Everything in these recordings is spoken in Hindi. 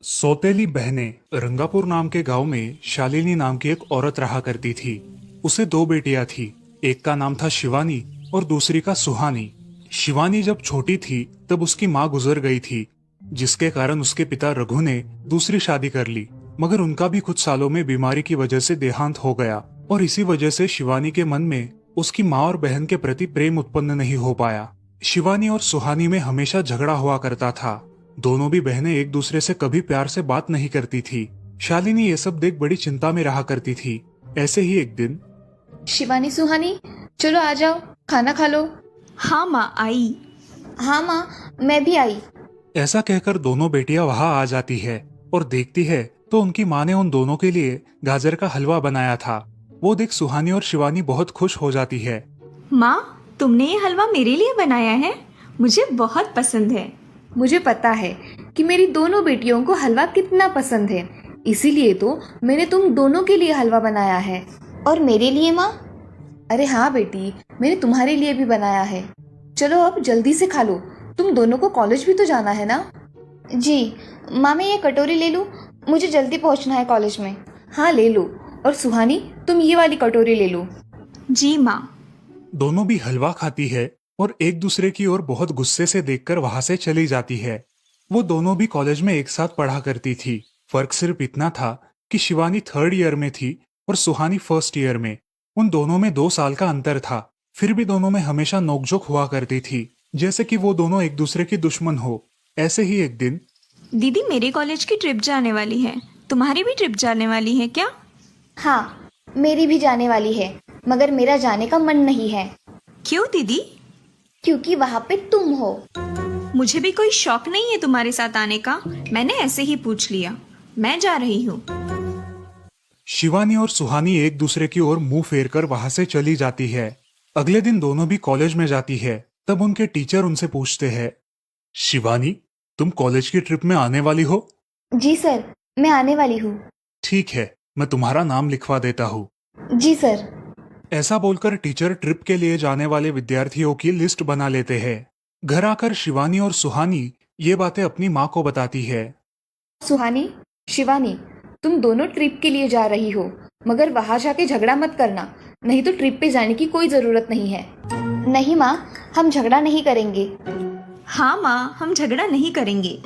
सौतेली बहनें रंगापुर नाम के गांव में शालिनी नाम की एक औरत रहा करती थी। उसे दो बेटियां थी। एक का नाम था शिवानी और दूसरी का सुहानी। शिवानी जब छोटी थी तब उसकी माँ गुजर गई थी, जिसके कारण उसके पिता रघु ने दूसरी शादी कर ली। मगर उनका भी कुछ सालों में बीमारी की वजह से देहांत हो गया और इसी वजह से शिवानी के मन में उसकी माँ और बहन के प्रति प्रेम उत्पन्न नहीं हो पाया। शिवानी और सुहानी में हमेशा झगड़ा हुआ करता था। दोनों भी बहनें एक दूसरे से कभी प्यार से बात नहीं करती थी। शालिनी ये सब देख बड़ी चिंता में रहा करती थी। ऐसे ही एक दिन, शिवानी सुहानी, चलो आ जाओ, खाना खा लो। हाँ माँ आई। हाँ माँ, मैं भी आई। ऐसा कहकर दोनों बेटियां वहां आ जाती है और देखती है तो उनकी माँ ने उन दोनों के लिए गाजर का हलवा बनाया था। वो देख सुहानी और शिवानी बहुत खुश हो जाती है। माँ, तुमने ये हलवा मेरे लिए बनाया है? मुझे बहुत पसंद है। मुझे पता है कि मेरी दोनों बेटियों को हलवा कितना पसंद है, इसीलिए तो मैंने तुम दोनों के लिए हलवा बनाया है। और मेरे लिए माँ? अरे हाँ बेटी, मैंने तुम्हारे लिए भी बनाया है। चलो अब जल्दी से खा लो, तुम दोनों को कॉलेज भी तो जाना है ना। जी माँ, मैं ये कटोरी ले लूँ? मुझे जल्दी पहुँचना है कॉलेज में। हाँ ले लो। और सुहानी, तुम ये वाली कटोरी ले लो। जी माँ। दोनों भी हलवा खाती है और एक दूसरे की ओर बहुत गुस्से से देखकर वहां से चली जाती है। वो दोनों भी कॉलेज में एक साथ पढ़ा करती थी। फर्क सिर्फ इतना था कि शिवानी 3rd ईयर में थी और सुहानी 1st ईयर में। उन दोनों में 2 साल का अंतर था। फिर भी दोनों में हमेशा नोकझोंक हुआ करती थी, जैसे कि वो दोनों एक दूसरे की दुश्मन हो। ऐसे ही एक दिन, दीदी, मेरे कॉलेज की ट्रिप जाने वाली है। तुम्हारी भी ट्रिप जाने वाली है क्या? हाँ, मेरी भी जाने वाली है, मगर मेरा जाने का मन नहीं है। क्यों दीदी? क्योंकि वहाँ पे तुम हो। मुझे भी कोई शौक नहीं है तुम्हारे साथ आने का। मैंने ऐसे ही पूछ लिया। मैं जा रही हूँ। शिवानी और सुहानी एक दूसरे की ओर मुंह फेर कर वहां से चली जाती है। अगले दिन दोनों भी कॉलेज में जाती है। तब उनके टीचर उनसे पूछते हैं, शिवानी, तुम कॉलेज की ट्रिप में आने वाली हो? जी सर, मैं आने वाली हूँ। ठीक है, मैं तुम्हारा नाम लिखवा देता हूँ। जी सर। ऐसा बोलकर टीचर ट्रिप के लिए जाने वाले विद्यार्थियों की लिस्ट बना लेते हैं। घर आकर शिवानी और सुहानी ये बातें अपनी माँ को बताती है। सुहानी, शिवानी, तुम दोनों ट्रिप के लिए जा रही हो, मगर वहां जाके झगड़ा मत करना, नहीं तो ट्रिप पे जाने की कोई जरूरत नहीं है। नहीं माँ, हम झगड़ा नहीं करेंगे। हाँ माँ, हम झगड़ा नहीं करेंगे।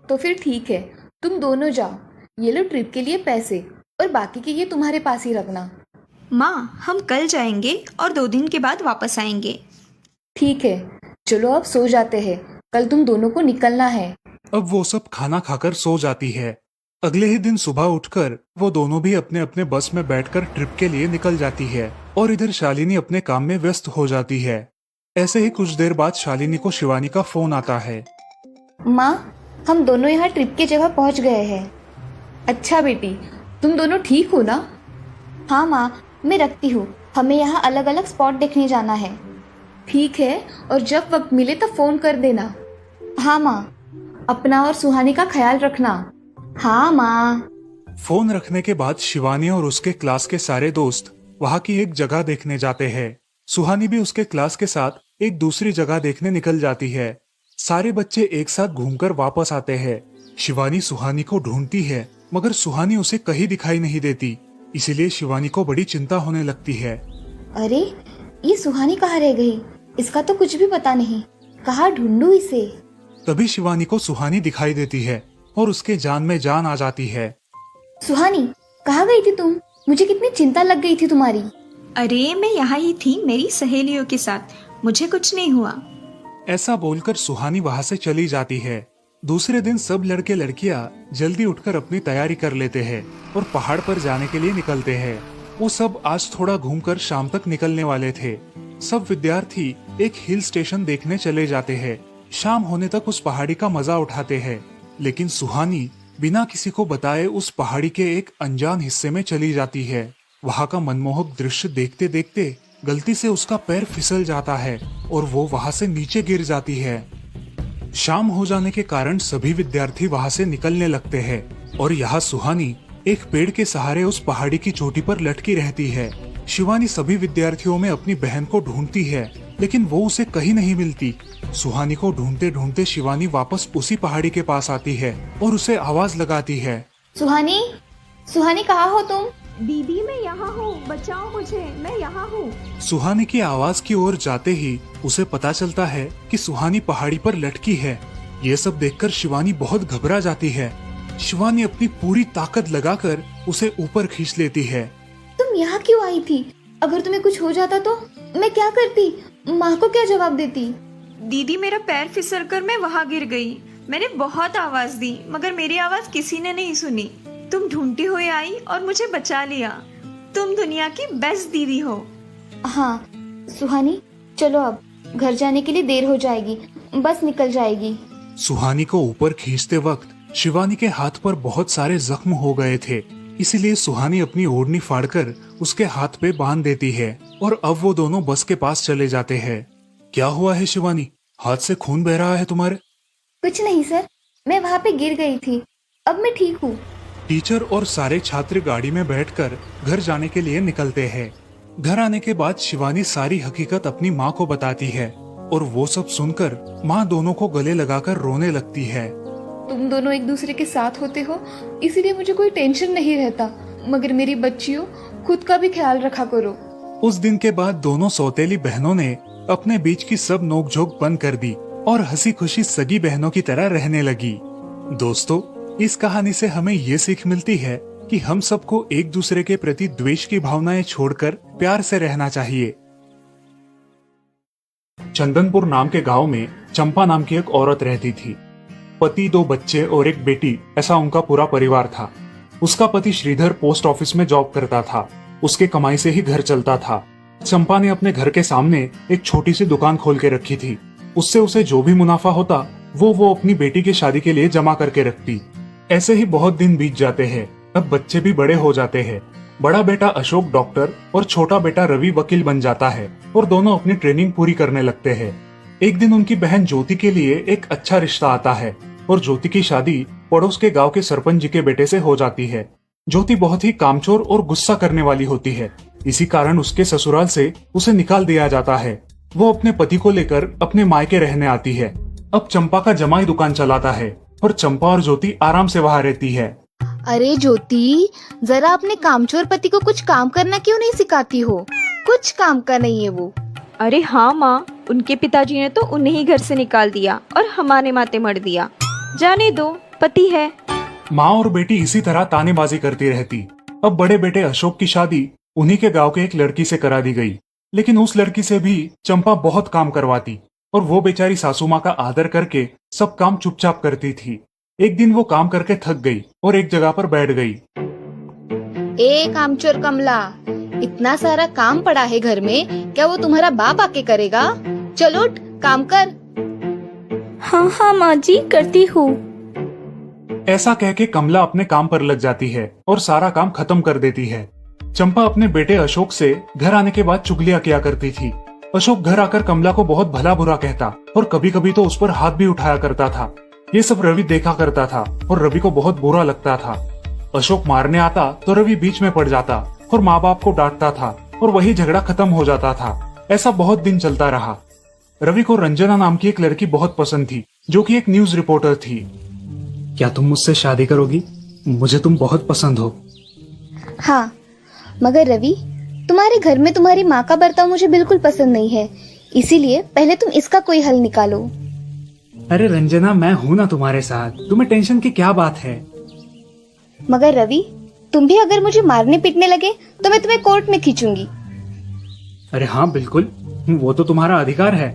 तो फिर ठीक है, तुम दोनों जाओ। ये लो ट्रिप के लिए पैसे, और बाकी के ये तुम्हारे पास ही रखना। माँ, हम कल जाएंगे और 2 दिन के बाद वापस आएंगे। ठीक है, चलो अब सो जाते हैं, कल तुम दोनों को निकलना है। अब वो सब खाना खाकर सो जाती है। अगले ही दिन सुबह उठकर वो दोनों भी अपने अपने बस में बैठकर ट्रिप के लिए निकल जाती है और इधर शालिनी अपने काम में व्यस्त हो जाती है। ऐसे ही कुछ देर बाद शालिनी को शिवानी का फोन आता है। माँ, हम दोनों यहाँ ट्रिप की जगह पहुँच गए हैं। अच्छा बेटी, तुम दोनों ठीक हो ना? हाँ माँ, मैं रखती हूँ, हमें यहाँ अलग अलग स्पॉट देखने जाना है। ठीक है, और जब वक्त मिले तो फोन कर देना। हाँ माँ, अपना और सुहानी का ख्याल रखना। हाँ माँ। फोन रखने के बाद शिवानी और उसके क्लास के सारे दोस्त वहाँ की एक जगह देखने जाते हैं। सुहानी भी उसके क्लास के साथ एक दूसरी जगह देखने निकल जाती है। सारे बच्चे एक साथ घूमकर वापस आते हैं। शिवानी सुहानी को ढूंढती है, मगर सुहानी उसे कहीं दिखाई नहीं देती। इसीलिए शिवानी को बड़ी चिंता होने लगती है। अरे, ये सुहानी कहाँ रह गई? इसका तो कुछ भी पता नहीं, कहाँ ढूंढूं इसे? तभी शिवानी को सुहानी दिखाई देती है और उसके जान में जान आ जाती है। सुहानी, कहाँ गई थी तुम? मुझे कितनी चिंता लग गई थी तुम्हारी। अरे, मैं यहाँ ही थी मेरी सहेलियों के साथ। मुझे कुछ नहीं हुआ। ऐसा बोलकर सुहानी वहाँ से चली जाती है। दूसरे दिन सब लड़के लड़कियाँ जल्दी उठकर अपनी तैयारी कर लेते हैं और पहाड़ पर जाने के लिए निकलते हैं। वो सब आज थोड़ा घूमकर शाम तक निकलने वाले थे। सब विद्यार्थी एक हिल स्टेशन देखने चले जाते हैं। शाम होने तक उस पहाड़ी का मजा उठाते हैं, लेकिन सुहानी बिना किसी को बताए उस पहाड़ी के एक अनजान हिस्से में चली जाती है। वहाँ का मनमोहक दृश्य देखते देखते गलती से उसका पैर फिसल जाता है और वो वहाँ से नीचे गिर जाती है। शाम हो जाने के कारण सभी विद्यार्थी वहाँ से निकलने लगते हैं और यहाँ सुहानी एक पेड़ के सहारे उस पहाड़ी की चोटी पर लटकी रहती है। शिवानी सभी विद्यार्थियों में अपनी बहन को ढूंढती है, लेकिन वो उसे कहीं नहीं मिलती। सुहानी को ढूंढते ढूंढते शिवानी वापस उसी पहाड़ी के पास आती है और उसे आवाज लगाती है। सुहानी, सुहानी कहाँ हो तुम? दीदी मैं यहाँ हूँ, बचाओ मुझे, मैं यहाँ हूँ। सुहानी की आवाज की ओर जाते ही उसे पता चलता है कि सुहानी पहाड़ी पर लटकी है। ये सब देखकर शिवानी बहुत घबरा जाती है। शिवानी अपनी पूरी ताकत लगाकर उसे ऊपर खींच लेती है। तुम यहाँ क्यों आई थी? अगर तुम्हें कुछ हो जाता तो मैं क्या करती? माँ को क्या जवाब देती? दीदी मेरा पैर फिसल कर मैं वहाँ गिर गई। मैंने बहुत आवाज दी मगर मेरी आवाज किसी ने नहीं सुनी। तुम ढूंढती हुई आई और मुझे बचा लिया। तुम दुनिया की बेस्ट दीदी हो। हाँ सुहानी, चलो अब घर जाने के लिए देर हो जाएगी, बस निकल जाएगी। सुहानी को ऊपर खींचते वक्त शिवानी के हाथ पर बहुत सारे जख्म हो गए थे, इसीलिए सुहानी अपनी ओढ़नी फाड़कर उसके हाथ पे बांध देती है और अब वो दोनों बस के पास चले जाते हैं। क्या हुआ है शिवानी, हाथ से खून बह रहा है तुम्हारे? कुछ नहीं सर, मैं वहाँ पे गिर गई थी, अब मैं ठीक हूँ। टीचर और सारे छात्र गाड़ी में बैठकर घर जाने के लिए निकलते हैं। घर आने के बाद शिवानी सारी हकीकत अपनी माँ को बताती है और वो सब सुनकर माँ दोनों को गले लगाकर रोने लगती है। तुम दोनों एक दूसरे के साथ होते हो, इसीलिए मुझे कोई टेंशन नहीं रहता, मगर मेरी बच्चियों, खुद का भी ख्याल रखा करो। उस दिन के बाद दोनों सौतेली बहनों ने अपने बीच की सब नोकझोंक बंद कर दी और हंसी खुशी सगी बहनों की तरह रहने लगी। दोस्तों, इस कहानी से हमें ये सीख मिलती है कि हम सबको एक दूसरे के प्रति द्वेष की भावनाएं छोड़कर प्यार से रहना चाहिए। चंदनपुर नाम के गांव में चंपा नाम की एक औरत रहती थी। पति, 2 बच्चे और एक बेटी, ऐसा उनका पूरा परिवार था। उसका पति श्रीधर पोस्ट ऑफिस में जॉब करता था। उसके कमाई से ही घर चलता था। चंपा ने अपने घर के सामने एक छोटी सी दुकान खोल के रखी थी। उससे उसे जो भी मुनाफा होता वो अपनी बेटी की शादी के लिए जमा करके रखती। ऐसे ही बहुत दिन बीत जाते हैं। अब बच्चे भी बड़े हो जाते हैं। बड़ा बेटा अशोक डॉक्टर और छोटा बेटा रवि वकील बन जाता है और दोनों अपनी ट्रेनिंग पूरी करने लगते हैं। एक दिन उनकी बहन ज्योति के लिए एक अच्छा रिश्ता आता है और ज्योति की शादी पड़ोस के गांव के सरपंच जी के बेटे से हो जाती है। ज्योति बहुत ही कामचोर और गुस्सा करने वाली होती है। इसी कारण उसके ससुराल से उसे निकाल दिया जाता है। वो अपने पति को लेकर अपने मायके रहने आती है। अब चंपा का जमाई दुकान चलाता है और चंपा और ज्योति आराम से वहाँ रहती है। अरे ज्योति, जरा अपने कामचोर पति को कुछ काम करना क्यों नहीं सिखाती हो? कुछ काम का नहीं है वो। अरे हाँ माँ, उनके पिताजी ने तो उन्हें ही घर से निकाल दिया और हमारे माथे मर दिया। जाने दो, पति है। माँ और बेटी इसी तरह तानेबाजी करती रहती। अब बड़े बेटे अशोक की शादी उन्हीं के गांव के एक लड़की से करा दी गई, लेकिन उस लड़की से भी चंपा बहुत काम करवाती और वो बेचारी सासू माँ का आदर करके सब काम चुपचाप करती थी। एक दिन वो काम करके थक गई और एक जगह पर बैठ गई। ए कामचोर कमला, इतना सारा काम पड़ा है घर में, क्या वो तुम्हारा बाप आके करेगा? चलो उठ, काम कर। हाँ हाँ माँ जी, करती हूँ। ऐसा कह के कमला अपने काम पर लग जाती है और सारा काम खत्म कर देती है। चंपा अपने बेटे अशोक से घर आने के बाद चुगलियां किया करती थी। अशोक घर आकर कमला को बहुत भला बुरा कहता और कभी कभी तो उस पर हाथ भी उठाया करता था। ये सब रवि देखा करता था और रवि को बहुत बुरा लगता था। अशोक मारने आता तो रवि बीच में पड़ जाता और माँ बाप को डांटता था और वही झगड़ा खत्म हो जाता था। ऐसा बहुत दिन चलता रहा। रवि को रंजना नाम की एक लड़की बहुत पसंद थी, जो कि एक न्यूज रिपोर्टर थी। क्या तुम मुझसे शादी करोगी? मुझे तुम बहुत पसंद हो। हाँ, मगर रवि, तुम्हारे घर में तुम्हारी माँ का बर्ताव मुझे बिल्कुल पसंद नहीं है, इसीलिए पहले तुम इसका कोई हल निकालो। अरे रंजना, मैं हूँ ना तुम्हारे साथ, तुम्हें टेंशन की क्या बात है? मगर रवि, तुम भी अगर मुझे मारने पीटने लगे तो मैं तुम्हें कोर्ट में खींचूंगी। अरे हाँ बिल्कुल, वो तो तुम्हारा अधिकार है।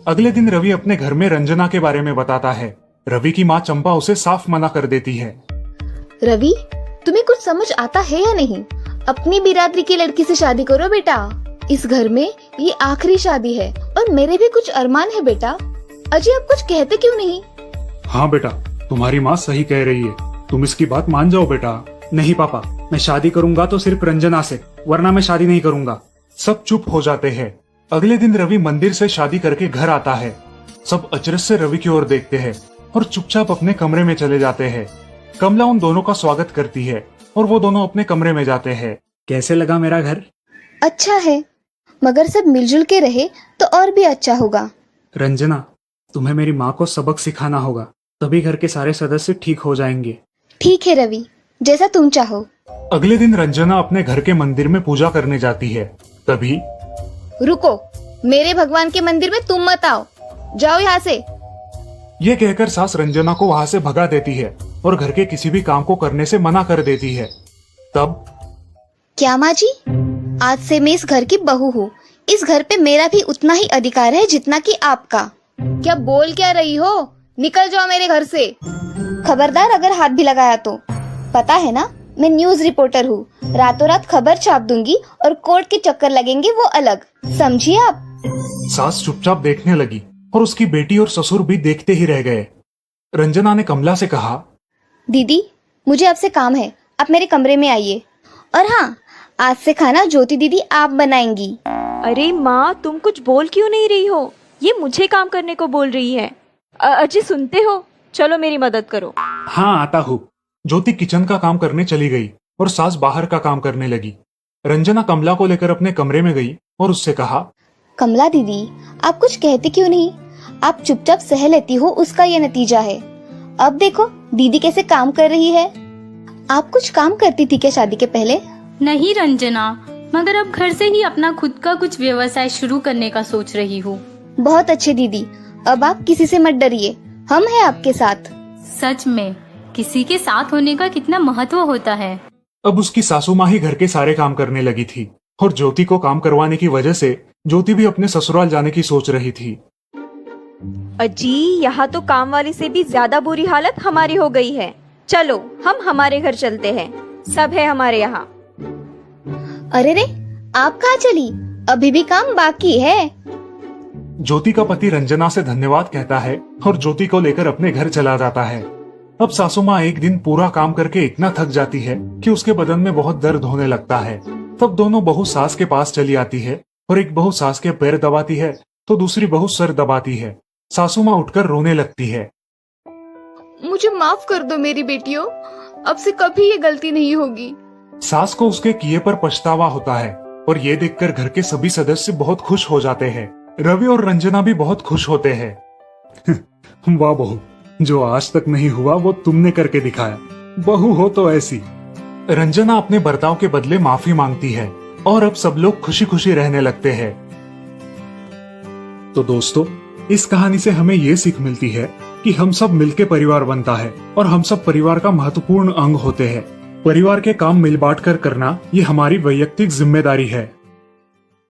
अगले दिन रवि अपने घर में रंजना के बारे में बताता है। रवि की माँ चंपा उसे साफ मना कर देती है। रवि, तुम्हें कुछ समझ आता है या नहीं? अपनी बिरादरी की लड़की से शादी करो बेटा। इस घर में ये आखिरी शादी है और मेरे भी कुछ अरमान है बेटा। अजय, आप कुछ कहते क्यों नहीं? हाँ बेटा, तुम्हारी माँ सही कह रही है, तुम इसकी बात मान जाओ बेटा। नहीं पापा, मैं शादी करूंगा तो सिर्फ रंजना से, वरना मैं शादी नहीं करूंगा। सब चुप हो जाते हैं। अगले दिन रवि मंदिर से शादी करके घर आता है। सब अचरज से रवि की ओर देखते हैं और चुपचाप अपने कमरे में चले जाते हैं। कमला उन दोनों का स्वागत करती है और वो दोनों अपने कमरे में जाते हैं। कैसे लगा मेरा घर? अच्छा है, मगर सब मिलजुल के रहे तो और भी अच्छा होगा। रंजना, तुम्हें मेरी माँ को सबक सिखाना होगा, तभी घर के सारे सदस्य ठीक हो जाएंगे। ठीक है रवि, जैसा तुम चाहो। अगले दिन रंजना अपने घर के मंदिर में पूजा करने जाती है। तभी रुको, मेरे भगवान के मंदिर में तुम मत आओ, जाओ यहाँ से। ये कहकर सास रंजना को वहाँ से भगा देती है और घर के किसी भी काम को करने से मना कर देती है। तब क्या माँ जी, आज से मैं इस घर की बहू हूँ। इस घर पे मेरा भी उतना ही अधिकार है जितना कि आपका। क्या बोल क्या रही हो? निकल जाओ मेरे घर से। खबरदार अगर हाथ भी लगाया तो। पता है ना, मैं न्यूज रिपोर्टर हूँ। रातों रात खबर छाप दूंगी और कोर्ट के चक्कर लगेंगे वो अलग, समझिए आप। सास चुपचाप देखने लगी और उसकी बेटी और ससुर भी देखते ही रह गए। रंजना ने कमला से कहा, दीदी, मुझे आपसे काम है, आप मेरे कमरे में आइए। और हाँ, आज से खाना ज्योति दीदी आप बनाएंगी। अरे माँ, तुम कुछ बोल क्यों नहीं रही हो? ये मुझे काम करने को बोल रही है। अजी सुनते हो? चलो मेरी मदद करो। हाँ आता हूँ। ज्योति किचन का काम करने चली गई और सास बाहर का काम करने लगी। रंजना कमला को लेकर अपने कमरे में गई और उससे कहा, कमला दीदी, आप कुछ कहते क्यों नहीं? आप चुपचाप सह लेती हो, उसका ये नतीजा है। अब देखो दीदी कैसे काम कर रही है। आप कुछ काम करती थी क्या शादी के पहले? नहीं रंजना, मगर अब घर से ही अपना खुद का कुछ व्यवसाय शुरू करने का सोच रही हूँ। बहुत अच्छे दीदी, अब आप किसी से मत डरिए, हम हैं आपके साथ। सच में किसी के साथ होने का कितना महत्व होता है। अब उसकी सासू माँ ही घर के सारे काम करने लगी थी और ज्योति को काम करवाने की वजह से ज्योति भी अपने ससुराल जाने की सोच रही थी। अजी, यहाँ तो काम वाली से भी ज्यादा बुरी हालत हमारी हो गई है। चलो हम हमारे घर चलते हैं, सब है हमारे यहाँ। अरे रे, आप कहाँ चली? अभी भी काम बाकी है। ज्योति का पति रंजना से धन्यवाद कहता है और ज्योति को लेकर अपने घर चला जाता है। अब सासू माँ एक दिन पूरा काम करके इतना थक जाती है कि उसके बदन में बहुत दर्द होने लगता है। तब दोनों बहू सास के पास चली आती है और एक बहू सास के पैर दबाती है तो दूसरी बहू सर दबाती है। सासू माँ उठकर रोने लगती है। मुझे माफ कर दो मेरी बेटियों, अब से कभी ये गलती नहीं होगी। सास को उसके किए पर पछतावा होता है और ये देखकर घर के सभी सदस्य बहुत खुश हो जाते हैं। रवि और रंजना भी बहुत खुश होते हैं। वाह बहू, जो आज तक नहीं हुआ वो तुमने करके दिखाया। बहू हो तो ऐसी। रंजना अपने बर्ताव के बदले माफी मांगती है और अब सब लोग खुशी खुशी रहने लगते हैं। तो दोस्तों, इस कहानी से हमें ये सीख मिलती है कि हम सब मिलके परिवार बनता है और हम सब परिवार का महत्वपूर्ण अंग होते हैं। परिवार के काम मिल बांट कर करना ये हमारी वैयक्तिक जिम्मेदारी है।